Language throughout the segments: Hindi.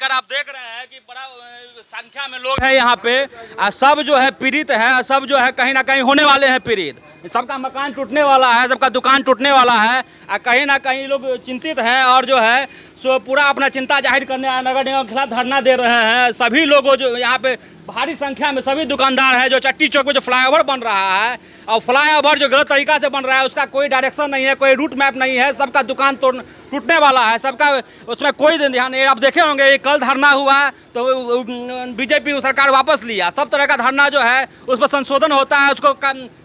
नमस्कार। आप देख रहे हैं कि बड़ा संख्या में लोग हैं यहाँ पे, सब जो है पीड़ित है, सब जो है कहीं ना कहीं होने वाले हैं पीड़ित। सबका मकान टूटने वाला है, सबका दुकान टूटने वाला है, कहीं ना कहीं लोग चिंतित हैं और जो है सो पूरा अपना चिंता जाहिर करने नगर निगम के खिलाफ धरना दे रहे हैं। सभी लोगों जो यहाँ पे भारी संख्या में सभी दुकानदार हैं, जो चट्टी चौक में जो फ्लाईओवर बन रहा है और फ्लाईओवर जो गलत तरीका से बन रहा है उसका कोई डायरेक्शन नहीं है, कोई रूट मैप नहीं है, सबका दुकान टूटने वाला है, सबका उसमें कोई ध्यान नहीं। आप देखे होंगे कल धरना हुआ तो बीजेपी सरकार वापस लिया। सब तरह का धरना जो है उस पर संशोधन होता है,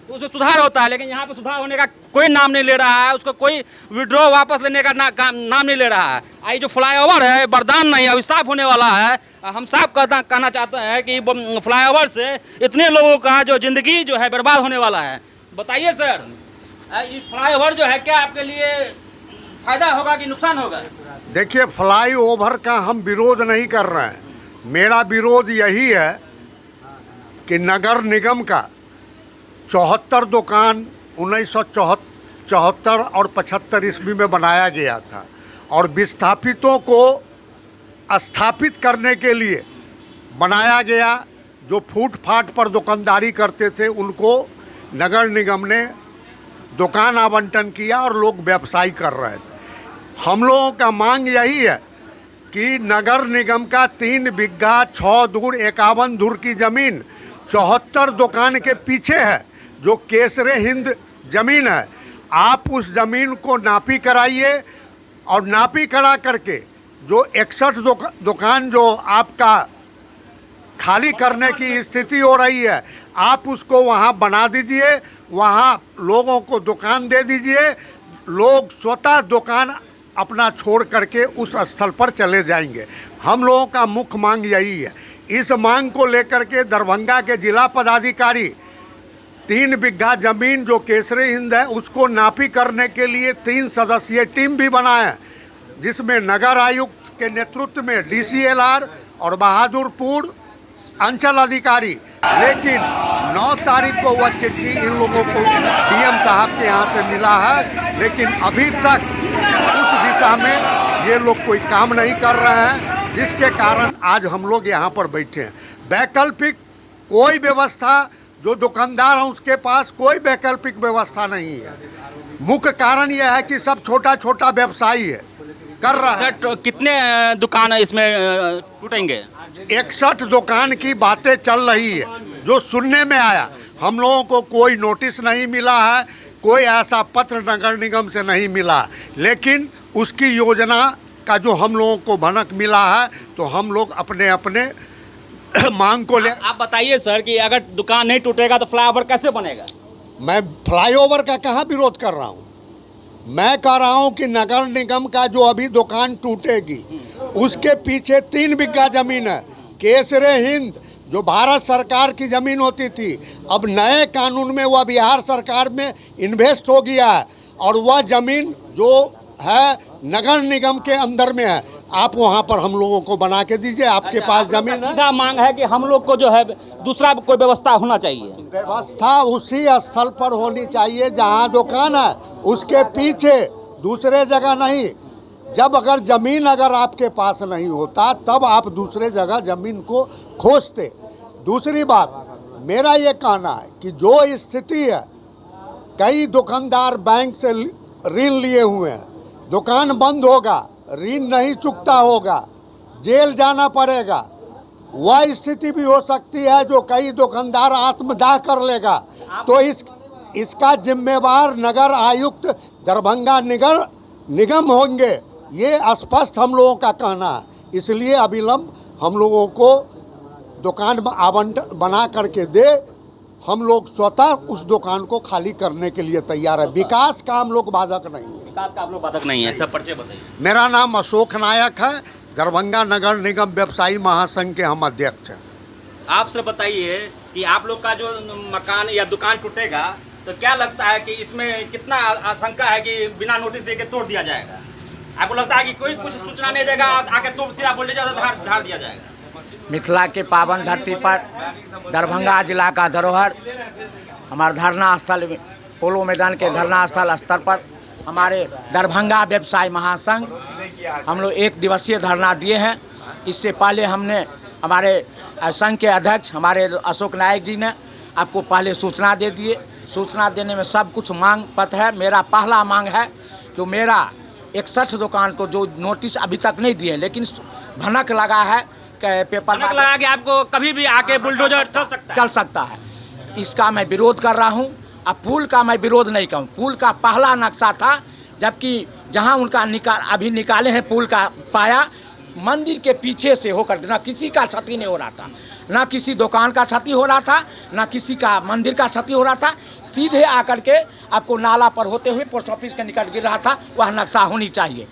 उसमें सुधार होता है, लेकिन यहाँ पे सुधार होने का कोई नाम नहीं ले रहा है, उसको कोई विड्रॉ वापस लेने का नाम नहीं ले रहा है। आई जो फ्लाईओवर है वरदान नहीं, अभी साफ होने वाला है। हम साफ कहना चाहते हैं कि फ्लाईओवर से इतने लोगों का जो जिंदगी जो है बर्बाद होने वाला है। बताइए सर, ये फ्लाईओवर जो है क्या आपके लिए फायदा होगा कि नुकसान होगा? देखिए, फ्लाईओवर का हम विरोध नहीं कर रहे हैं। मेरा विरोध यही है कि नगर निगम का 74 दुकान 1974 और 75 ईस्वी में बनाया गया था और विस्थापितों को स्थापित करने के लिए बनाया गया। जो फुटपाथ पर दुकानदारी करते थे उनको नगर निगम ने दुकान आवंटन किया और लोग व्यवसाय कर रहे थे। हम लोगों का मांग यही है कि नगर निगम का 3 बिघा 6 दूर 51 दूर की ज़मीन 74 दुकान के पीछे है, जो केसरे हिंद ज़मीन है। आप उस ज़मीन को नापी कराइए और नापी करा करके जो 61 दुकान जो आपका खाली करने की स्थिति हो रही है, आप उसको वहाँ बना दीजिए, वहाँ लोगों को दुकान दे दीजिए। लोग स्वतः दुकान अपना छोड़ करके उस स्थल पर चले जाएंगे। हम लोगों का मुख्य मांग यही है। इस मांग को लेकर के दरभंगा के जिला पदाधिकारी 3 बिघा ज़मीन जो केसरी हिंद है उसको नापी करने के लिए 3 सदस्यीय टीम भी बनाए, जिसमें नगर आयुक्त के नेतृत्व में DCLR और बहादुरपुर अंचल अधिकारी। लेकिन 9 तारीख को वह चिट्ठी इन लोगों को DM साहब के यहाँ से मिला है, लेकिन अभी तक उस दिशा में ये लोग कोई काम नहीं कर रहे हैं, जिसके कारण आज हम लोग यहाँ पर बैठे हैं। वैकल्पिक कोई व्यवस्था जो दुकानदार हैं उसके पास कोई वैकल्पिक व्यवस्था नहीं है। मुख्य कारण यह है कि सब छोटा छोटा व्यवसायी है कर रहा है। सर कितने दुकान इसमें टूटेंगे? 61 दुकान की बातें चल रही है, जो सुनने में आया। हम लोगों को कोई नोटिस नहीं मिला है, कोई ऐसा पत्र नगर निगम से नहीं मिला, लेकिन उसकी योजना का जो हम लोगों को भनक मिला है, तो हम लोग अपने अपने मांग को ले। आप बताइए सर कि अगर दुकान नहीं टूटेगा तो फ्लाईओवर कैसे बनेगा? मैं फ्लाईओवर का कहाँ विरोध कर रहा हूँ। मैं कह रहा हूँ कि नगर निगम का जो अभी दुकान टूटेगी उसके पीछे 3 बिघा ज़मीन है, केसरे हिंद, जो भारत सरकार की ज़मीन होती थी, अब नए कानून में वह बिहार सरकार में इन्वेस्ट हो गया है और वह ज़मीन जो है नगर निगम के अंदर में है। आप वहाँ पर हम लोगों को बना के दीजिए, आपके पास ज़मीन है। सीधा मांग है कि हम लोग को जो है दूसरा कोई व्यवस्था होना चाहिए। व्यवस्था उसी स्थल पर होनी चाहिए जहाँ दुकान है, उसके पीछे, दूसरे जगह नहीं। जब अगर ज़मीन अगर आपके पास नहीं होता तब आप दूसरे जगह ज़मीन को खोजते। दूसरी बात मेरा ये कहना है कि जो स्थिति है, कई दुकानदार बैंक से ऋण लिए हुए हैं, दुकान बंद होगा, ऋण नहीं चुकता होगा, जेल जाना पड़ेगा। वह स्थिति भी हो सकती है जो कई दुकानदार आत्मदाह कर लेगा। तो इसका जिम्मेवार नगर आयुक्त दरभंगा नगर निगम होंगे, ये स्पष्ट हम लोगों का कहना है। इसलिए अविलंब हम लोगों को दुकान आवंटन बना करके दे। हम लोग स्वतः उस दुकान को खाली करने के लिए तैयार है। विकास का हम लोग बाधक नहीं है। विकास का आप लोग बाधक नहीं है। सब परिचय बताइए। मेरा नाम अशोक नायक है, दरभंगा नगर निगम व्यवसायी महासंघ के हम अध्यक्ष हैं। आप सर बताइए कि आप लोग का जो मकान या दुकान टूटेगा तो क्या लगता है कि इसमें कितना आशंका है कि बिना नोटिस देके तोड़ दिया जाएगा? आपको लगता है कि कोई कुछ सूचना नहीं देगा, आके तोड़ सीधा बोल धार दिया जाएगा? मिथिला के पावन धरती पर दरभंगा जिला का धरोहर हमारा धरना स्थल पोलो मैदान के धरना स्थल स्तर पर हमारे दरभंगा व्यवसाय महासंघ हम लोग 1 दिवसीय धरना दिए हैं इससे पहले हमने हमारे संघ के अध्यक्ष हमारे अशोक नायक जी ने आपको पहले सूचना दे दिए। सूचना देने में सब कुछ मांग पत्र है। मेरा पहला मांग है कि मेरा 61 दुकान को जो नोटिस अभी तक नहीं दिए, लेकिन भनक लगा है कि पेपर लगा कि आपको कभी भी आके बुलडोजर चल सकता है। इसका मैं विरोध कर रहा हूँ। अब पुल का मैं विरोध नहीं करूँ। पुल का पहला नक्शा था, जबकि जहाँ उनका अभी निकाले हैं पुल का पाया, मंदिर के पीछे से होकर ना किसी का क्षति नहीं हो रहा था, ना किसी दुकान का क्षति हो रहा था, ना किसी का मंदिर का क्षति हो रहा था। सीधे आकर के आपको नाला पर होते हुए पोस्ट ऑफिस के निकट गिर रहा था। वह नक्शा होनी चाहिए।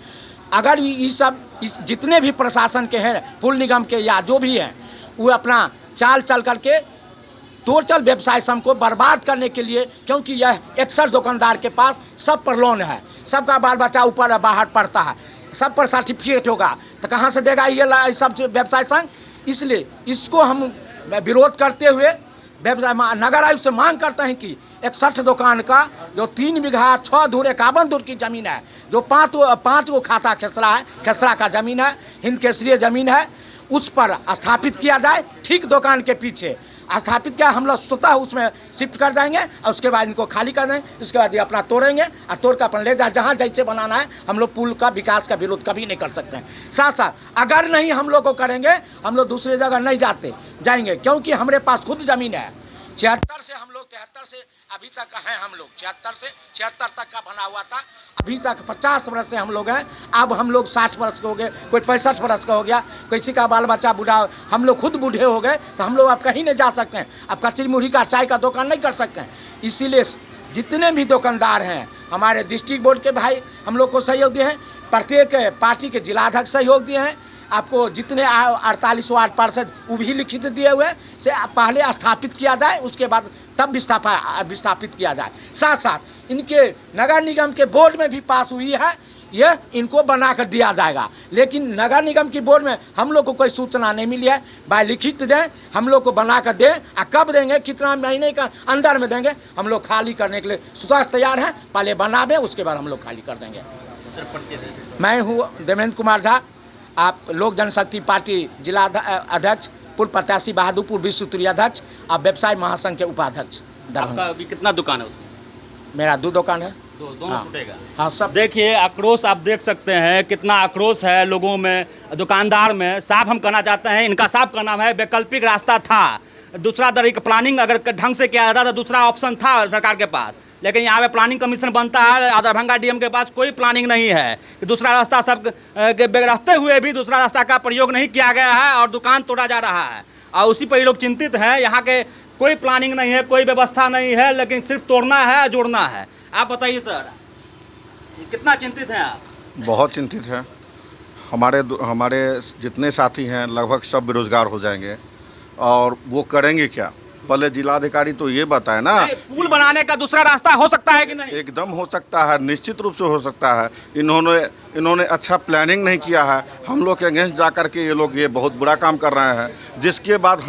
अगर ये सब जितने भी प्रशासन के हैं, पुल निगम के या जो भी हैं, वो अपना चाल चल करके टोटल व्यवसाय सम को बर्बाद करने के लिए, क्योंकि यह 61 दुकानदार के पास सब पर लोन है, सबका बाल बच्चा ऊपर बाहर पढ़ता है, सब पर सर्टिफिकेट होगा, तो कहाँ से देगा ये सब व्यवसाय संघ। इसलिए इसको हम विरोध करते हुए व्यवसाय नगर आयुक्त से मांग करते हैं कि 61 दुकान का जो 3 बीघा 6 धूर 51 धूर की ज़मीन है, जो 5 गो खाता खेसरा का ज़मीन है, हिंद केसरी ज़मीन है, उस पर स्थापित किया जाए। ठीक दुकान के पीछे स्थापित किया, हम लोग स्वतः उसमें शिफ्ट कर जाएंगे और उसके बाद इनको खाली कर देंगे। उसके बाद ये अपना तोड़ेंगे और तोड़ कर अपना ले जाए जहाँ जैसे बनाना है। हम लोग पुल का विकास का विरोध कभी नहीं कर सकते हैं। साथ साथ अगर नहीं हम लोग को करेंगे, हम लोग दूसरी जगह नहीं जाएंगे, क्योंकि हमारे पास खुद ज़मीन है। 76 से हम लोग 73 से अभी तक हैं, हम लोग 76 से 76 तक का बना हुआ था। अभी तक 50 वर्ष से हम लोग हैं। अब हम लोग 60 वर्ष के हो गए, कोई 65 वर्ष का हो गया, किसी का बाल बच्चा बूढ़ा, हम लोग खुद बूढ़े हो गए, तो हम लोग अब कहीं नहीं जा सकते हैं। अब कचरी मुढ़ी का चाय का दुकान नहीं कर सकते हैं। इसीलिए जितने भी दुकानदार हैं, हमारे डिस्ट्रिक्ट बोर्ड के भाई हम लोग को सहयोग दिए हैं, प्रत्येक पार्टी के जिलाध्यक्ष सहयोग दिए हैं। आपको जितने 48 वार्ड पार्षद वो भी लिखित दिए हुए से पहले स्थापित किया जाए, उसके बाद तब विस्थापित किया जाए। साथ साथ इनके नगर निगम के बोर्ड में भी पास हुई है, यह इनको बना कर दिया जाएगा। लेकिन नगर निगम की बोर्ड में हम लोग को कोई सूचना नहीं मिली है। भाई लिखित दें, हम लोग को बना कर दें। कब देंगे, कितना महीने का अंदर में देंगे, हम लोग खाली करने के लिए स्वतः तैयार हैं। पहले बनावे, उसके बाद हम लोग खाली कर देंगे। मैं हूँ देवेंद्र कुमार झा, आप लोक जनशक्ति पार्टी जिला अध्यक्ष, पूर्व प्रत्याशी बहादुरपुर विश्व सूत्रीय अध्यक्ष और व्यवसाय महासंघ के उपाध्यक्ष। आपका अभी कितना दुकान है उसमें? मेरा 2 दुकान है। दोनों टूटेगा? हाँ सब। देखिए आक्रोश आप देख सकते हैं, कितना आक्रोश है लोगों में, दुकानदार में। साफ हम कहना चाहते हैं, इनका साफ का नाम है वैकल्पिक रास्ता था। दूसरा तरीका प्लानिंग अगर ढंग से किया जाता तो दूसरा ऑप्शन था सरकार के पास, लेकिन यहाँ पे प्लानिंग कमीशन बनता है। दरभंगा डीएम के पास कोई प्लानिंग नहीं है कि दूसरा रास्ता सब रास्ते हुए भी दूसरा रास्ता का प्रयोग नहीं किया गया है और दुकान तोड़ा जा रहा है। और उसी पर ये लोग चिंतित हैं। यहाँ के कोई प्लानिंग नहीं है, कोई व्यवस्था नहीं है, लेकिन सिर्फ तोड़ना है, जोड़ना है। आप बताइए सर, कितना चिंतित हैं आप? बहुत चिंतित हैं। हमारे जितने साथी हैं लगभग सब बेरोजगार हो जाएंगे, और वो करेंगे क्या? पहले जिलाधिकारी तो ये बताए ना। पुल बनाने का दूसरा रास्ता हो सकता है कि नहीं? एकदम हो सकता है, निश्चित रूप से हो सकता है। इन्होंने अच्छा प्लानिंग नहीं किया है। हम लोग के अगेंस्ट जा कर के ये बहुत बुरा काम कर रहे हैं। जिसके बाद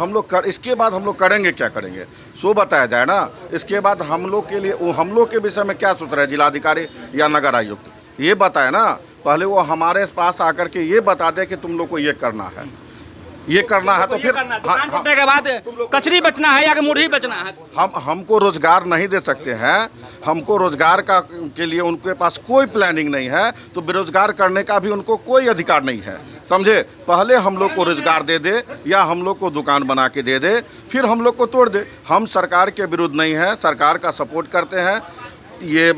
इसके बाद हम लोग करेंगे, क्या करेंगे सो बताया जाए ना। इसके बाद हम लोग के लिए हम लोग के विषय में क्या सोच रहे हैं जिलाधिकारी या नगर आयुक्त, ये बताए ना। पहले वो हमारे पास आकर के ये बता दे कि तुम लोग को ये करना है, ये करना है, तो फिर दुकान टूटने के बाद कचरी बचना है या मुर्गी बचना है? हमको रोजगार नहीं दे सकते हैं। हमको रोजगार के लिए उनके पास कोई प्लानिंग नहीं है, तो बेरोजगार करने का भी उनको कोई अधिकार नहीं है, समझे। पहले हम लोग को रोजगार दे दे या हम लोग को दुकान बना के दे दे, फिर हम लोग को तोड़ दे। हम सरकार के विरुद्ध नहीं हैं, सरकार का सपोर्ट करते हैं, ये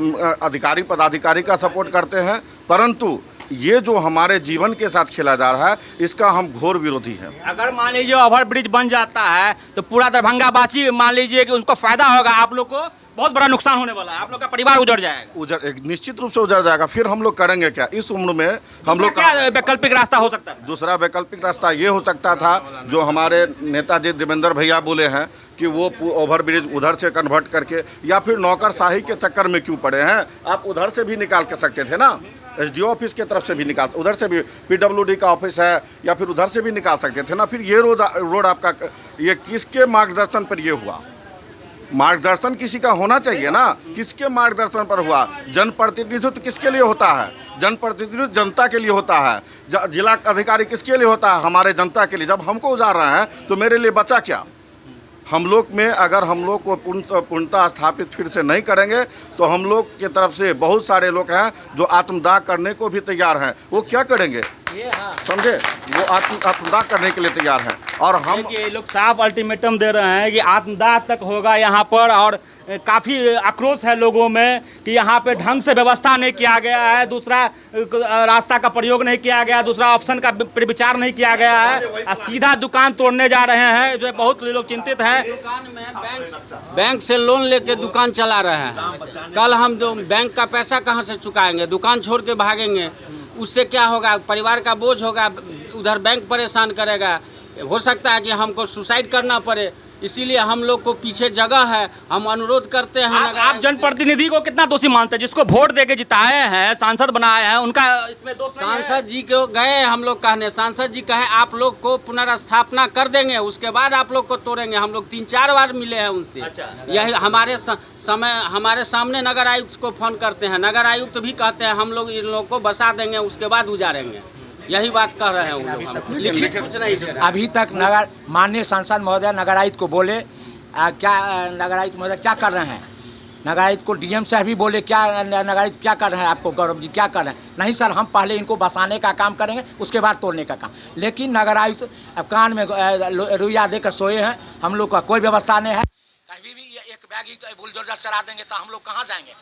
अधिकारी पदाधिकारी का सपोर्ट करते हैं, परंतु ये जो हमारे जीवन के साथ खेला जा रहा है, इसका हम घोर विरोधी हैं। अगर मान लीजिए ओवर ब्रिज बन जाता है तो पूरा दरभंगा वासी मान लीजिए कि उनको फायदा होगा, आप लोग को बहुत बड़ा नुकसान होने वाला है, आप लोग का परिवार उजड़ जाएगा। निश्चित रूप से उजड़ जाएगा। फिर हम लोग करेंगे क्या इस उम्र में? हम लोग क्या वैकल्पिक रास्ता हो सकता है? दूसरा वैकल्पिक रास्ता ये हो सकता था, जो हमारे नेताजी देवेंद्र भैया बोले हैं कि वो ओवर ब्रिज उधर से कन्वर्ट करके, या फिर नौकरशाही के चक्कर में क्यों पड़े हैं, आप उधर से भी निकाल के सकते थे ना। एसडीओ ऑफिस की तरफ से भी निकाल, उधर से भी पीडब्ल्यूडी का ऑफिस है, या फिर उधर से भी निकाल सकते थे ना। फिर ये रोड आपका ये किसके मार्गदर्शन पर ये हुआ? मार्गदर्शन किसी का होना चाहिए ना। किसके मार्गदर्शन पर हुआ? जनप्रतिनिधित्व किसके लिए होता है? जनप्रतिनिधित्व जनता के लिए होता है। जिला अधिकारी किसके लिए होता है? हमारे जनता के लिए। जब हमको उजाड़ रहे हैं तो मेरे लिए बचा क्या? हम लोग में अगर हम लोग को पूर्णतः स्थापित फिर से नहीं करेंगे तो हम लोग की तरफ से बहुत सारे लोग हैं जो आत्मदाह करने को भी तैयार हैं। वो क्या करेंगे समझे? वो आत्मदाह करने के लिए तैयार हैं। और हम ये लोग साफ अल्टीमेटम दे रहे हैं कि आत्मदाह तक होगा यहाँ पर, और काफ़ी आक्रोश है लोगों में कि यहाँ पे ढंग से व्यवस्था नहीं किया गया है, दूसरा रास्ता का प्रयोग नहीं किया गया, दूसरा ऑप्शन का विचार नहीं किया गया है, सीधा दुकान तोड़ने जा रहे हैं। जो बहुत लोग चिंतित हैं। दुकान में बैंक से लोन लेके दुकान चला रहे हैं। कल हम बैंक का पैसा कहाँ से चुकाएंगे? दुकान छोड़ के भागेंगे, उससे क्या होगा? परिवार का बोझ होगा, उधर बैंक परेशान करेगा, हो सकता है कि हमको सुसाइड करना पड़े। इसीलिए हम लोग को पीछे जगह है, हम अनुरोध करते हैं। आप जनप्रतिनिधि को कितना दोषी मानते हैं? जिसको वोट देके जिताए हैं, सांसद बनाए हैं, उनका इसमें दोष नहीं है? सांसद जी को गए हम लोग कहने, सांसद जी कहे आप लोग को पुनर्स्थापना कर देंगे, उसके बाद आप लोग को तोड़ेंगे। हम लोग 3-4 बार मिले हैं उनसे। अच्छा। यही हमारे सामने नगर आयुक्त को फोन करते हैं, नगर आयुक्त भी कहते हैं हम लोग इन लोग को बसा देंगे, उसके बाद उजाड़ेंगे। यही बात कर रहे हैं उन लोग। लिखित कुछ नहीं दे रहे। अभी तक नगर माननीय सांसद महोदय नगर आयुक्त को बोले क्या नगर आयुक्त महोदय क्या कर रहे हैं? नगर आयुक्त को डीएम साहब भी बोले क्या नगर आयुक्त क्या कर रहे हैं? आपको गौरव जी क्या कर रहे हैं? नहीं सर, हम पहले इनको बसाने का काम करेंगे, उसके बाद तोड़ने का काम। लेकिन नगर आयुक्त अब कान में रुइया देकर सोए हैं। हम लोग का कोई व्यवस्था नहीं है। कभी भी एक बैग ही तो बुलडोजर चला देंगे तो हम लोग कहाँ जाएंगे?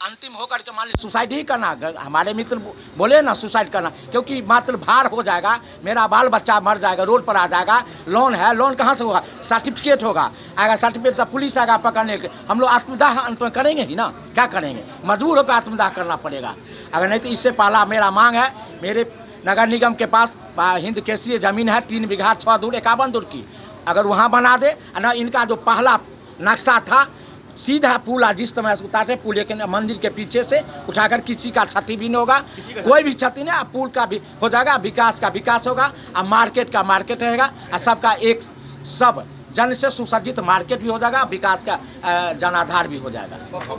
अंतिम होकर के मान ली सुसाइड ही करना। हमारे मित्र बोले ना सुसाइड करना, क्योंकि मात्र भार हो जाएगा, मेरा बाल बच्चा मर जाएगा, रोड पर आ जाएगा। लोन है, लोन कहाँ से होगा? सर्टिफिकेट होगा, आएगा सर्टिफिकेट तो पुलिस आएगा पकड़ने के। हम लोग आत्मदाह अंत में करेंगे ही ना, क्या करेंगे? मजबूर होकर आत्मदाह करना पड़ेगा। अगर नहीं तो इससे पहला मेरा मांग है, मेरे नगर निगम के पास हिंद केसरी ज़मीन है 3 बीघा 6 दूर 51 दूर की, अगर वहाँ बना दे ना। इनका जो पहला नक्शा था सीधा पुल जिस समय उतारते पुल के मंदिर के पीछे से उठाकर, किसी का क्षति भी नहीं होगा, कोई भी क्षति नहीं। पुल का भी हो जाएगा, विकास का विकास होगा, और मार्केट का मार्केट रहेगा, और सबका एक सब जन से सुसज्जित मार्केट भी हो जाएगा, विकास का जनाधार भी हो जाएगा।